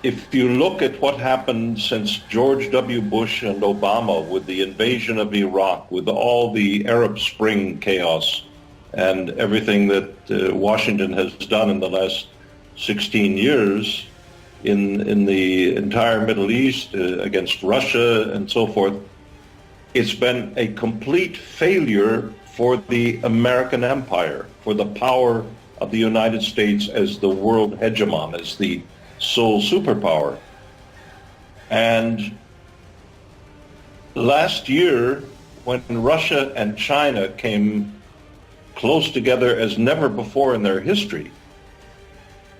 if you look at what happened since George W. Bush and Obama with the invasion of Iraq, with all the Arab Spring chaos and everything that Washington has done in the last 16 years in the entire Middle East against Russia and so forth, it's been a complete failure for the American empire, for the power of the United States as the world hegemon, as the sole superpower. And last year, when Russia and China came close together as never before in their history,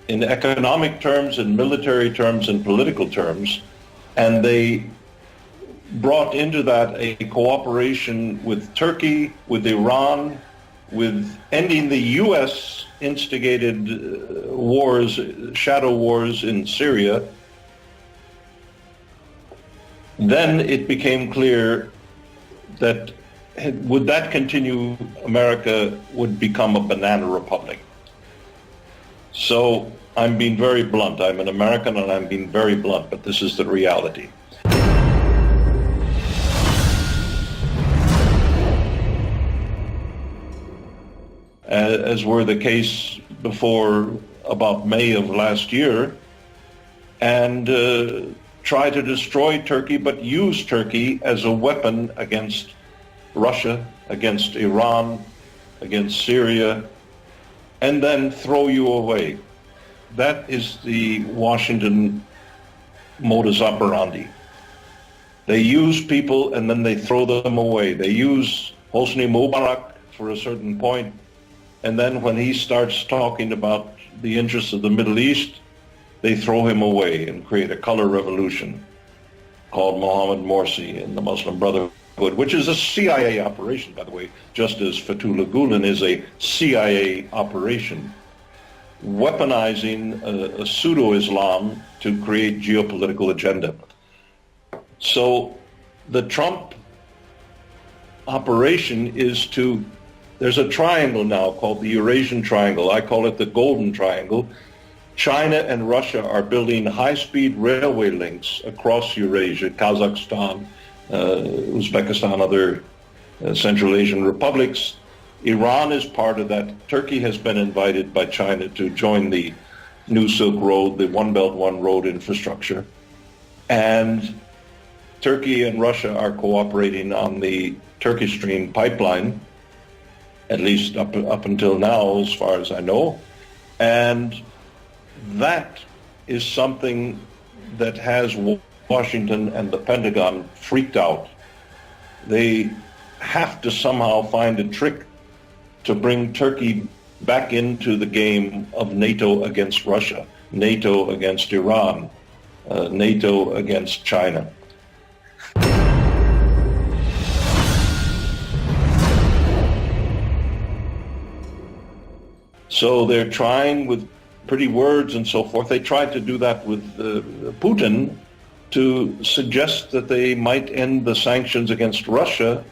in economic terms, in military terms, in political terms, and they brought into that a cooperation with Turkey, with Iran, with ending the U.S. instigated wars, shadow wars in Syria, then it became clear that would that continue, America would become a banana republic. So I'm being very blunt. I'm an American and I'm being very blunt, but this is the reality. As were the case before about May of last year, and try to destroy Turkey, but use Turkey as a weapon against Russia, against Iran, against Syria, and then throw you away. That is the Washington modus operandi. They use people and then they throw them away. They use Hosni Mubarak for a certain point, and then when he starts talking about the interests of the Middle East, they throw him away and create a color revolution called Mohammed Morsi and the Muslim Brotherhood, which is a CIA operation, by the way, just as Fethullah Gulen is a CIA operation, weaponizing a pseudo-Islam to create geopolitical agenda. So the Trump operation is to, there's a triangle now called the Eurasian Triangle. I call it the Golden Triangle. China and Russia are building high-speed railway links across Eurasia, Kazakhstan, Uzbekistan, other Central Asian republics. Iran is part of that. Turkey has been invited by China to join the New Silk Road, the One Belt, One Road infrastructure. And Turkey and Russia are cooperating on the Turkish Stream pipeline, at least up until now, as far as I know. And that is something that has Washington and the Pentagon freaked out. They have to somehow find a trick to bring Turkey back into the game of NATO against Russia, NATO against Iran, NATO against China. So they're trying with pretty words and so forth. They tried to do that with Putin to suggest that they might end the sanctions against Russia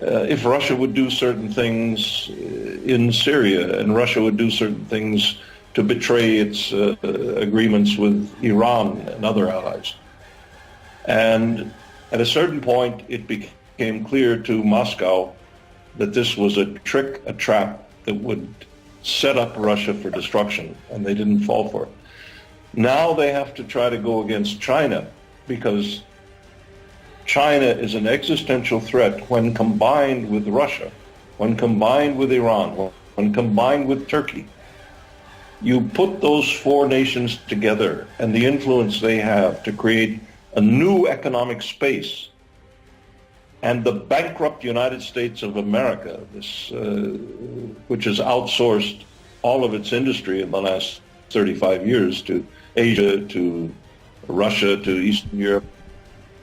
if Russia would do certain things in Syria, and Russia would do certain things to betray its agreements with Iran and other allies. And at a certain point, it became clear to Moscow that this was a trick, a trap that would set up Russia for destruction, and they didn't fall for it. Now they have to try to go against China, because China is an existential threat when combined with Russia, when combined with Iran, when combined with Turkey. You put those four nations together and the influence they have to create a new economic space, and the bankrupt United States of America, this, which has outsourced all of its industry in the last 35 years to Asia, to Russia, to Eastern Europe,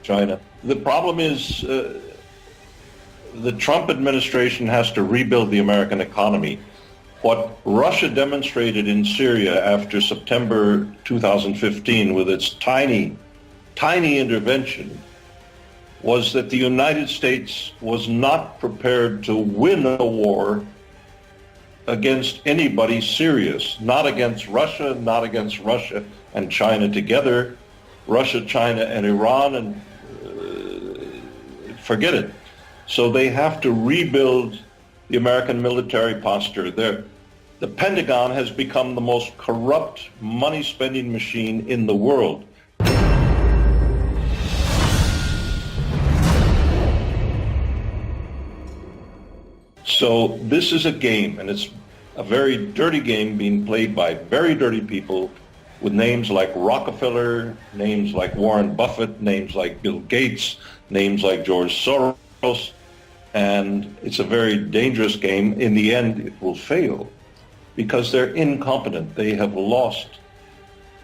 China. The problem is the Trump administration has to rebuild the American economy. What Russia demonstrated in Syria after September 2015 with its tiny intervention was that the United States was not prepared to win a war against anybody serious, not against Russia, not against Russia and China together, Russia, China, and Iran, and forget it. So they have to rebuild the American military posture. The Pentagon has become the most corrupt money-spending machine in the world. So this is a game, and it's a very dirty game being played by very dirty people with names like Rockefeller, names like Warren Buffett, names like Bill Gates, names like George Soros, and it's a very dangerous game. In the end, it will fail because they're incompetent. They have lost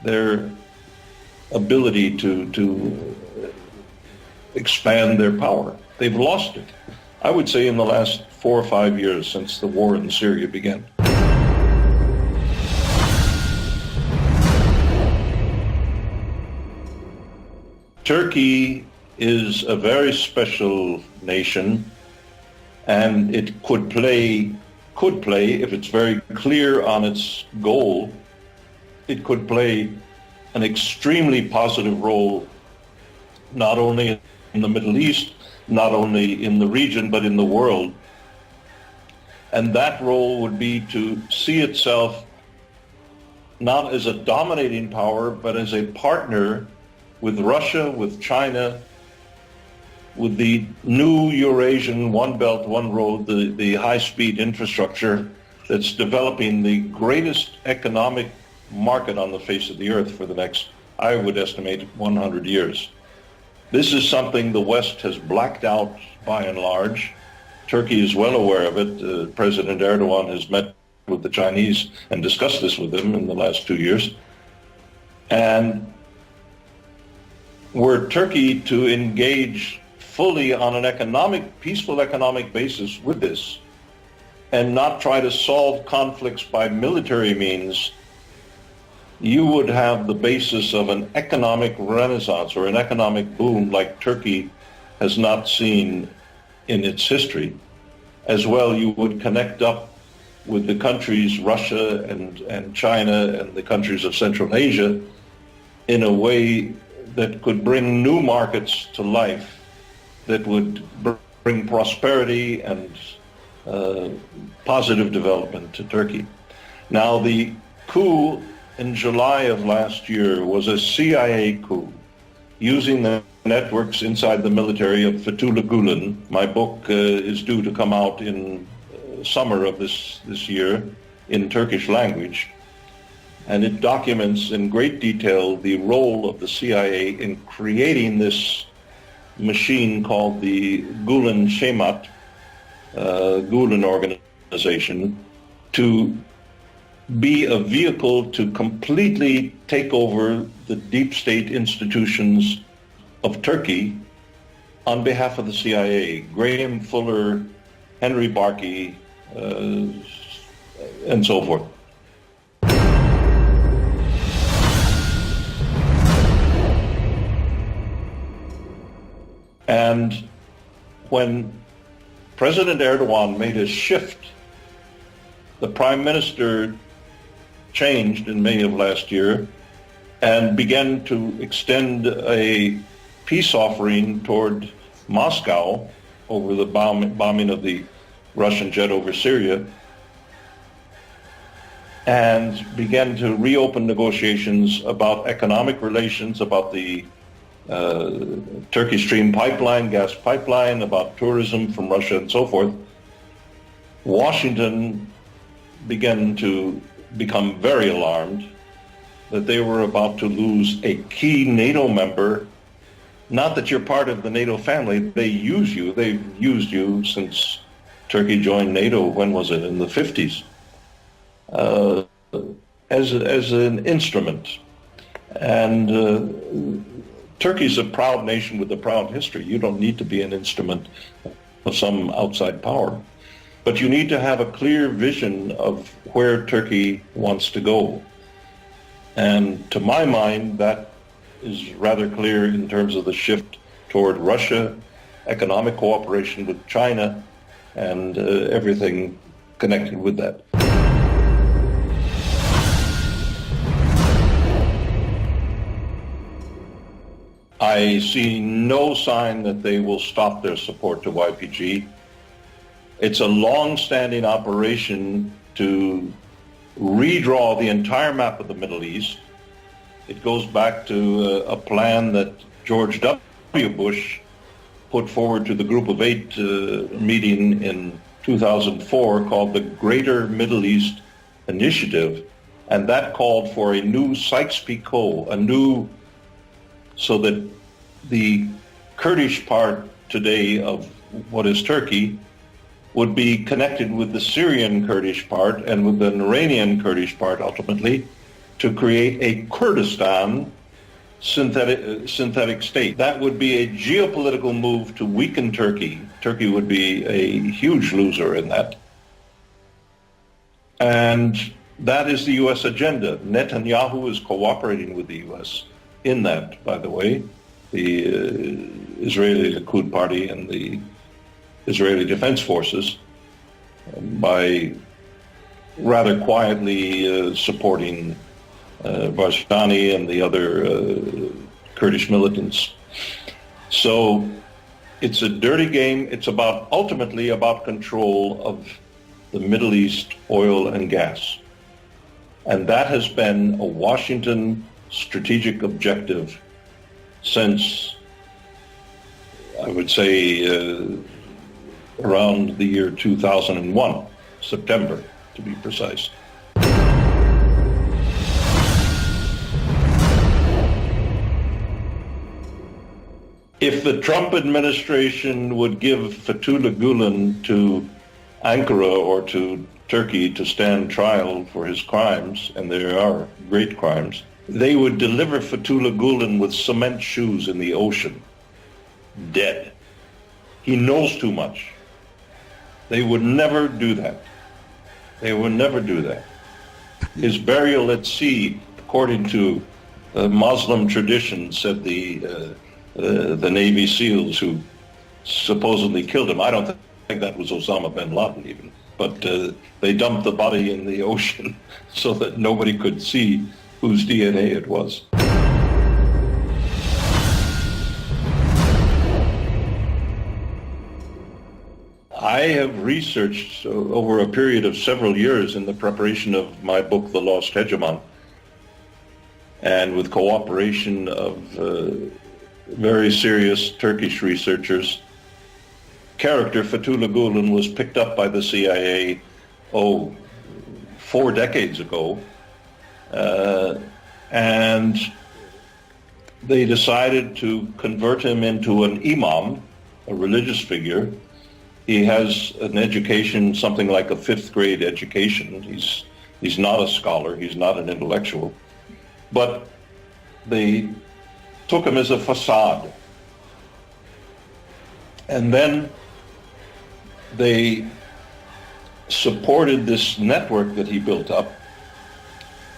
their ability to expand their power. They've lost it. I would say in the last 4 or 5 years since the war in Syria began. Turkey is a very special nation, and it could play, if it's very clear on its goal, it could play an extremely positive role, not only in the Middle East, not only in the region, but in the world. And that role would be to see itself not as a dominating power, but as a partner with Russia, with China, with the new Eurasian One Belt, One Road, the high-speed infrastructure that's developing the greatest economic market on the face of the earth for the next, I would estimate, 100 years. This is something the West has blacked out by and large. Turkey is well aware of it. President Erdogan has met with the Chinese and discussed this with them in the last 2 years. And were Turkey to engage fully on an peaceful economic basis with this and not try to solve conflicts by military means, you would have the basis of an economic renaissance or an economic boom like Turkey has not seen in its history. As well, you would connect up with the countries, Russia and China and the countries of Central Asia, in a way that could bring new markets to life, that would bring prosperity and positive development to Turkey. Now, the coup in July of last year was a CIA coup using the networks inside the military of Fethullah Gulen. My book is due to come out in summer of this year in Turkish language, and it documents in great detail the role of the CIA in creating this machine called the Gulen Şemat, Gulen organization, to be a vehicle to completely take over the deep state institutions of Turkey on behalf of the CIA. Graham Fuller, Henry Barkey, and so forth. And when President Erdogan made a shift, the Prime Minister changed in May of last year and began to extend a peace offering toward Moscow over the bombing of the Russian jet over Syria, and began to reopen negotiations about economic relations, about the Turkish Stream pipeline, gas pipeline, about tourism from Russia and so forth. Washington began to become very alarmed that they were about to lose a key NATO member. Not that you're part of the NATO family, they use you. They've used you since Turkey joined NATO, when was it, in the 50s, as an instrument. And Turkey's a proud nation with a proud history. You don't need to be an instrument of some outside power. But you need to have a clear vision of where Turkey wants to go. And to my mind, that is rather clear in terms of the shift toward Russia, economic cooperation with China, and everything connected with that. I see no sign that they will stop their support to YPG. It's a long-standing operation to redraw the entire map of the Middle East. It goes back to a plan that George W. Bush put forward to the Group of Eight meeting in 2004 called the Greater Middle East Initiative, and that called for a new Sykes-Picot, so that the Kurdish part today of what is Turkey would be connected with the Syrian Kurdish part and with the Iranian Kurdish part ultimately to create a Kurdistan synthetic state. That would be a geopolitical move to weaken Turkey. Turkey would be a huge loser in that. And that is the U.S. agenda. Netanyahu is cooperating with the U.S. in that, by the way. The Israeli Likud party and the Israeli Defense Forces by rather quietly supporting Barzani and the other Kurdish militants. So it's a dirty game. It's ultimately about control of the Middle East oil and gas. And that has been a Washington strategic objective since, I would say, around the year 2001, September, to be precise. If the Trump administration would give Fethullah Gulen to Ankara or to Turkey to stand trial for his crimes, and there are great crimes, they would deliver Fethullah Gulen with cement shoes in the ocean, dead. He knows too much. They would never do that. They would never do that. His burial at sea, according to Muslim tradition, said the Navy SEALs who supposedly killed him. I don't think that was Osama bin Laden even, but they dumped the body in the ocean so that nobody could see whose DNA it was. I have researched over a period of several years in the preparation of my book, The Lost Hegemon, and with cooperation of very serious Turkish researchers. Character Fethullah Gulen was picked up by the CIA, 4 decades ago, and they decided to convert him into an imam, a religious figure. He has an education, something like a 5th grade education. He's not a scholar, he's not an intellectual, but they took him as a facade. And then they supported this network that he built up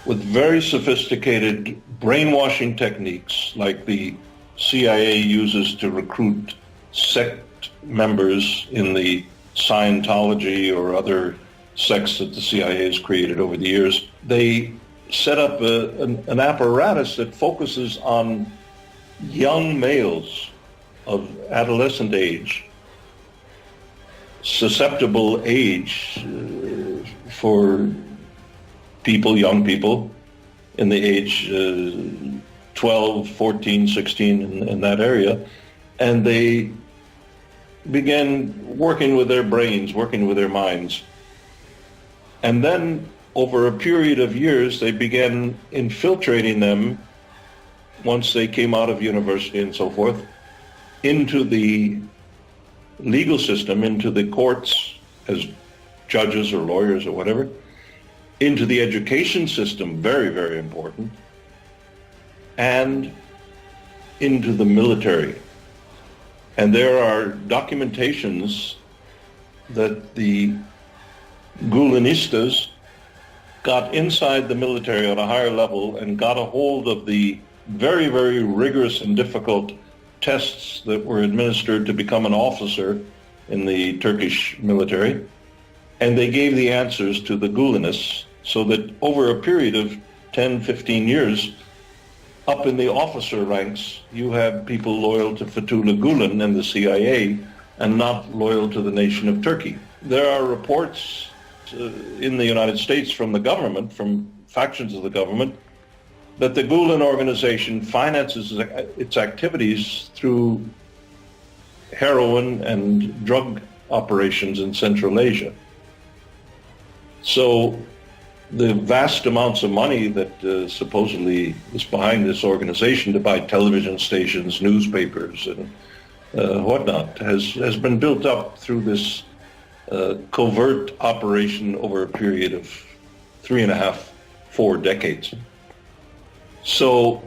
with very sophisticated brainwashing techniques like the CIA uses to recruit sect members in the Scientology or other sects that the CIA has created over the years. They set up an apparatus that focuses on young males of adolescent age, susceptible age for young people in the age 12, 14, 16 in that area, and they began working with their brains, working with their minds. And then over a period of years, they began infiltrating them, once they came out of university and so forth, into the legal system, into the courts as judges or lawyers or whatever, into the education system, very, very important, and into the military. And there are documentations that the Gulenistas got inside the military on a higher level and got a hold of the very, very rigorous and difficult tests that were administered to become an officer in the Turkish military. And they gave the answers to the Gulenists, so that over a period of 10, 15 years, up in the officer ranks, you have people loyal to Fethullah Gulen and the CIA and not loyal to the nation of Turkey. There are reports in the United States from the government, from factions of the government, that the Gulen organization finances its activities through heroin and drug operations in Central Asia. So the vast amounts of money that supposedly is behind this organization to buy television stations, newspapers, and whatnot has been built up through this covert operation over a period of 3.5, 4 decades. So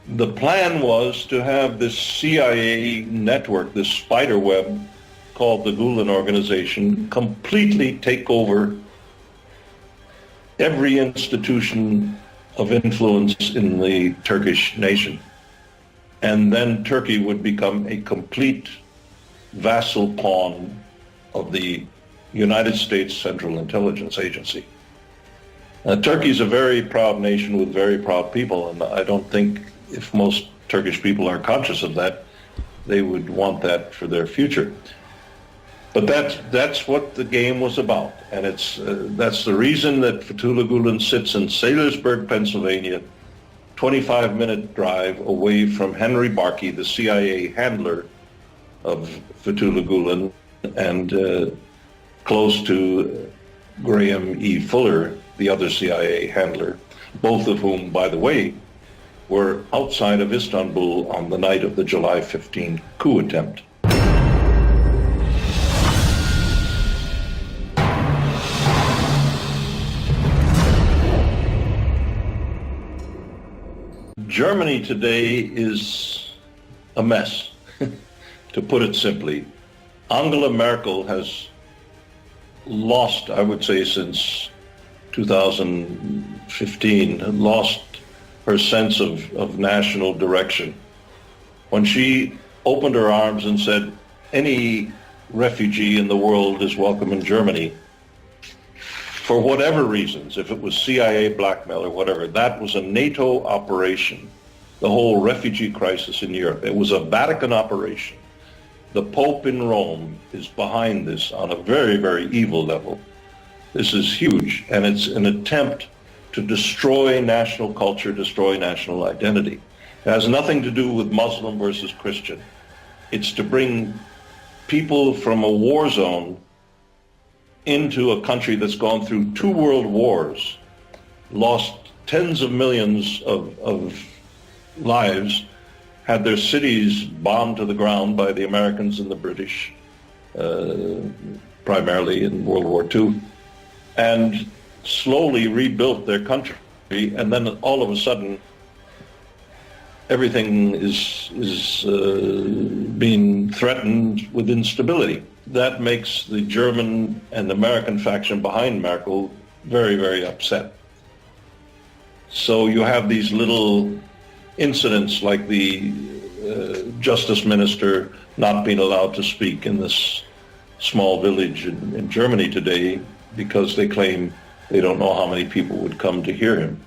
the plan was to have this CIA network, this spider web called the Gulen organization, completely take over every institution of influence in the Turkish nation. And then Turkey would become a complete vassal pawn of the United States Central Intelligence Agency. Turkey is a very proud nation with very proud people, and I don't think if most Turkish people are conscious of that, they would want that for their future. But that's what the game was about, and that's the reason that Fethullah Gulen sits in Saylorsburg, Pennsylvania, 25-minute drive away from Henry Barkey, the CIA handler of Fethullah Gulen, and close to Graham E. Fuller, the other CIA handler, both of whom, by the way, were outside of Istanbul on the night of the July 15 coup attempt. Germany today is a mess, to put it simply. Angela Merkel has lost, I would say, since 2015, lost her sense of national direction. When she opened her arms and said, any refugee in the world is welcome in Germany, for whatever reasons, if it was CIA blackmail or whatever, that was a NATO operation, the whole refugee crisis in Europe. It was a Vatican operation. The Pope in Rome is behind this on a very, very evil level. This is huge, and it's an attempt to destroy national culture, destroy national identity. It has nothing to do with Muslim versus Christian. It's to bring people from a war zone into a country that's gone through 2 world wars, lost tens of millions of lives, had their cities bombed to the ground by the Americans and the British, primarily in World War II, and slowly rebuilt their country, and then all of a sudden everything is being threatened with instability. That makes the German and American faction behind Merkel very, very upset. So you have these little incidents like the justice minister not being allowed to speak in this small village in Germany today because they claim they don't know how many people would come to hear him.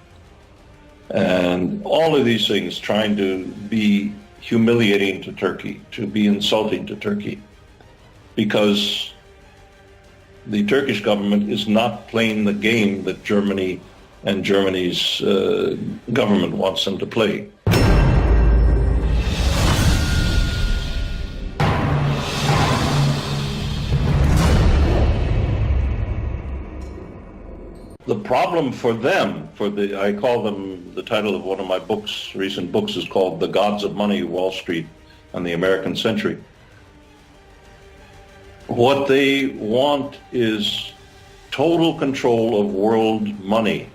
And all of these things trying to be humiliating to Turkey, to be insulting to Turkey, because the Turkish government is not playing the game that Germany and Germany's government wants them to play. The problem for them, I call them, the title of one of my books, recent books, is called The Gods of Money, Wall Street and the American Century. What they want is total control of world money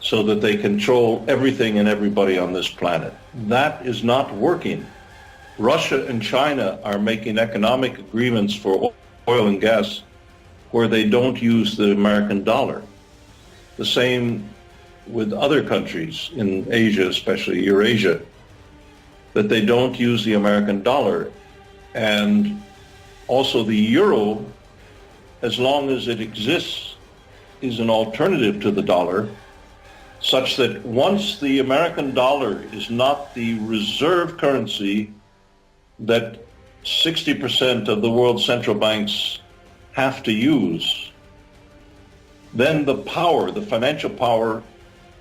so that they control everything and everybody on this planet. That is not working. Russia and China are making economic agreements for oil and gas where they don't use the American dollar. The same with other countries in Asia, especially Eurasia, that they don't use the American dollar. And also the euro, as long as it exists, is an alternative to the dollar. such that once the American dollar is not the reserve currency that 60% of the world's central banks have to use, then the power, the financial power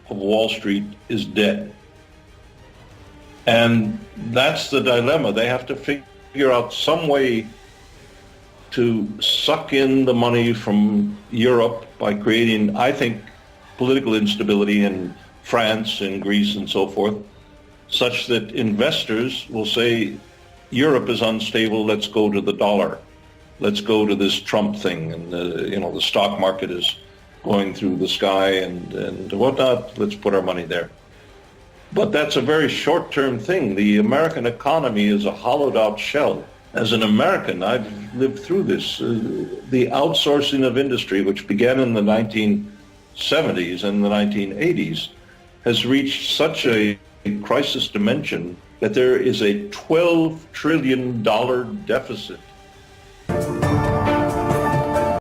of Wall Street is dead. And that's the dilemma. They have to figure out some way to suck in the money from Europe by creating, I think, political instability in France and Greece and so forth, such that investors will say, Europe is unstable, let's go to the dollar. Let's go to this Trump thing. And, the stock market is going through the sky and whatnot. Let's put our money there. But that's a very short-term thing. The American economy is a hollowed-out shell. As an American, I've lived through this. The outsourcing of industry, which began in the 1970s and the 1980s, has reached such a crisis dimension that there is a $12 trillion deficit